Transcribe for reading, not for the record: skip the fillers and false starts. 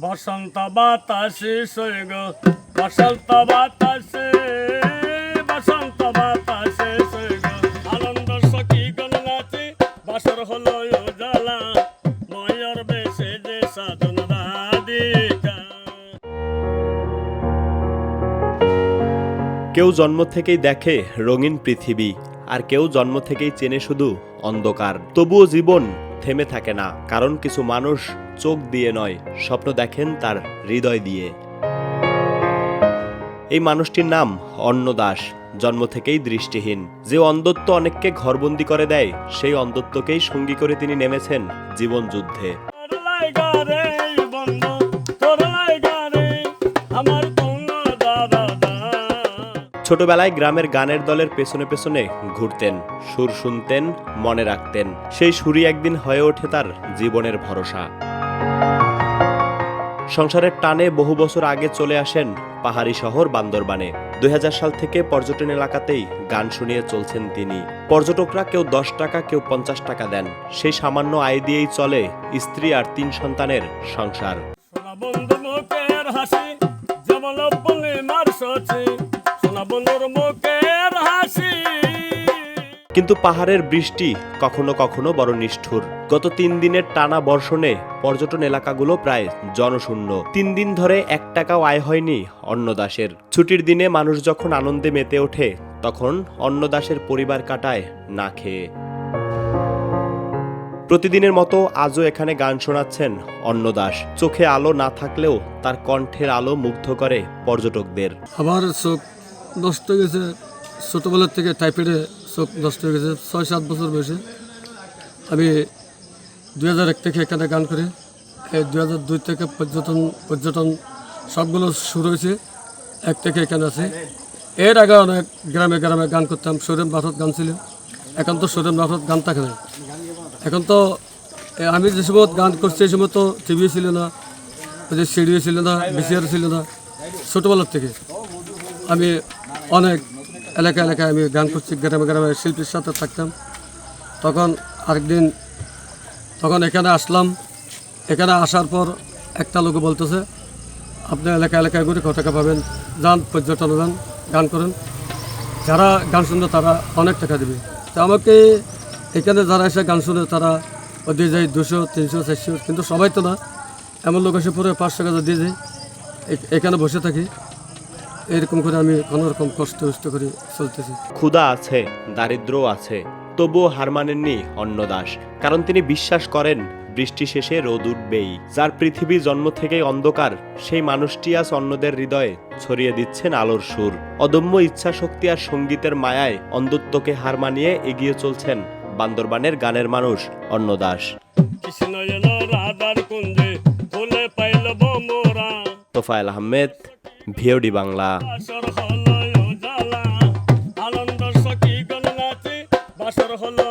বসন্ত বাতাসে সৈগ বসন্ত বাতাসে বসন্ত বাতাসে সৈগ আনন্দ সখী গণ নাচে বাসর হলো উজালা ময়ূর বেশে যে সাধন রাধিকা। কেউ জন্ম থেকেই দেখে রঙিন পৃথিবী, আর কেউ জন্ম থেকেই চেনে শুধু অন্ধকার। তবুও জীবন থেমে থাকে না, কারণ কিছু মানুষ চোখ দিয়ে নয়, স্বপ্ন দেখেন তার হৃদয় দিয়ে। এই মানুষটির নাম অন্ন দাস। জন্ম থেকেই দৃষ্টিহীন। যে অন্ধত্ব অনেককে ঘরবন্দি করে দেয়, সেই অন্ধত্বকেই সঙ্গী করে তিনি নেমেছেন জীবন যুদ্ধে। ছোটবেলায় গ্রামের গানের দলের পেছনে পেছনে ঘুরতেন, সুর শুনতেন, মনে রাখতেন। সেই সুরই একদিন হয়ে ওঠে তার জীবনের ভরসা। সংসারের টানে বহু বছর আগে চলে আসেন পাহাড়ি শহর বান্দরবানে। 2000 সাল থেকে পর্যটন এলাকাতেই গান শুনিয়ে চলছেন তিনি। পর্যটকরা কেউ 10 টাকা, কেউ 50 টাকা দেন। সেই সামান্য আয় দিয়েই চলে স্ত্রী আর 3 সন্তানের সংসার। কিন্তু পাহাড়ের বৃষ্টি কখনো কখনো বড় নিষ্ঠুর। গত 3 দিনের টানা বর্ষণে পর্যটন এলাকাগুলো প্রায় জনশূন্য। 3 দিন ধরে 1 টাকাও আয় হয়নি অন্ন দাসের। ছুটির দিনে মানুষ যখন আনন্দে মেতে ওঠে, তখন অন্ন দাসের পরিবার কাটায় না খেয়ে। প্রতিদিনের মতো আজও এখানে গান শোনাচ্ছেন অন্ন দাস। চোখে আলো না থাকলেও তার কণ্ঠের আলো মুগ্ধ করে পর্যটকদের। আমার চোখ নষ্ট হয়ে গেছে ছোটোবেলার থেকে, টাইফয়েডে চোখ নষ্ট হয়ে গেছে। 6-7 বছর বয়সে আমি 2001 থেকে এখানে গান করি। এই 2002 থেকে পর্যটন সবগুলো শুরু হয়েছে। 1 থেকে এখানে আছে। এর আগে অনেক গ্রামে গ্রামে গান করতাম। সৌরেম মারফত গান ছিল, এখন তো সৌরেম মারফত গান থাকে না। এখন তো আমি যে সময় গান করছি এই সময় তো টিভি ছিল না, ওই যে সিডিও ছিল না, ভিসিআর ছিল না। ছোটোবেলার থেকে আমি অনেক এলাকায় আমি গান করছি, গ্রামে গ্রামে শিল্পীর সাথে থাকতাম। তখন তখন এখানে আসলাম। এখানে আসার পর একটা লোক বলতেছে, আপনি এলাকায় ঘুরে কত টাকা পাবেন, যান পর্যটনে যান, গান করেন, যারা গান শুনবে তারা অনেক টাকা দেবে। তো আমাকে এখানে যারা এসে গান শুনে তারা দিয়ে যায় 200, 300, 400, কিন্তু সবাই তো না। এমন লোক এসে পরে 500 টাকা দিয়ে যায়। এখানে বসে থাকি। এরকম করে আমি কোনোরকম কষ্ট করে চলতেছি। ক্ষুধা আছে, দারিদ্র্য আছে, তবুও হার মানেননি অন্ন দাস। কারণ তিনি বিশ্বাস করেন বৃষ্টি শেষে রোদ উঠবেই। যার পৃথিবী জন্ম থেকেই অন্ধকার, সেই মানুষটি আজ অন্যদের হৃদয়ে ছড়িয়ে দিচ্ছেন আলোর সুর। অদম্য ইচ্ছা শক্তি আর সঙ্গীতের মায়ায় অন্ধত্বকে হার মানিয়ে এগিয়ে চলছেন বান্দরবানের গানের মানুষ অন্ন দাস। তোফায়েল আহমেদ, ভিওডি বাংলা। আনন্দ সখী গণ নাচে বাসর হলো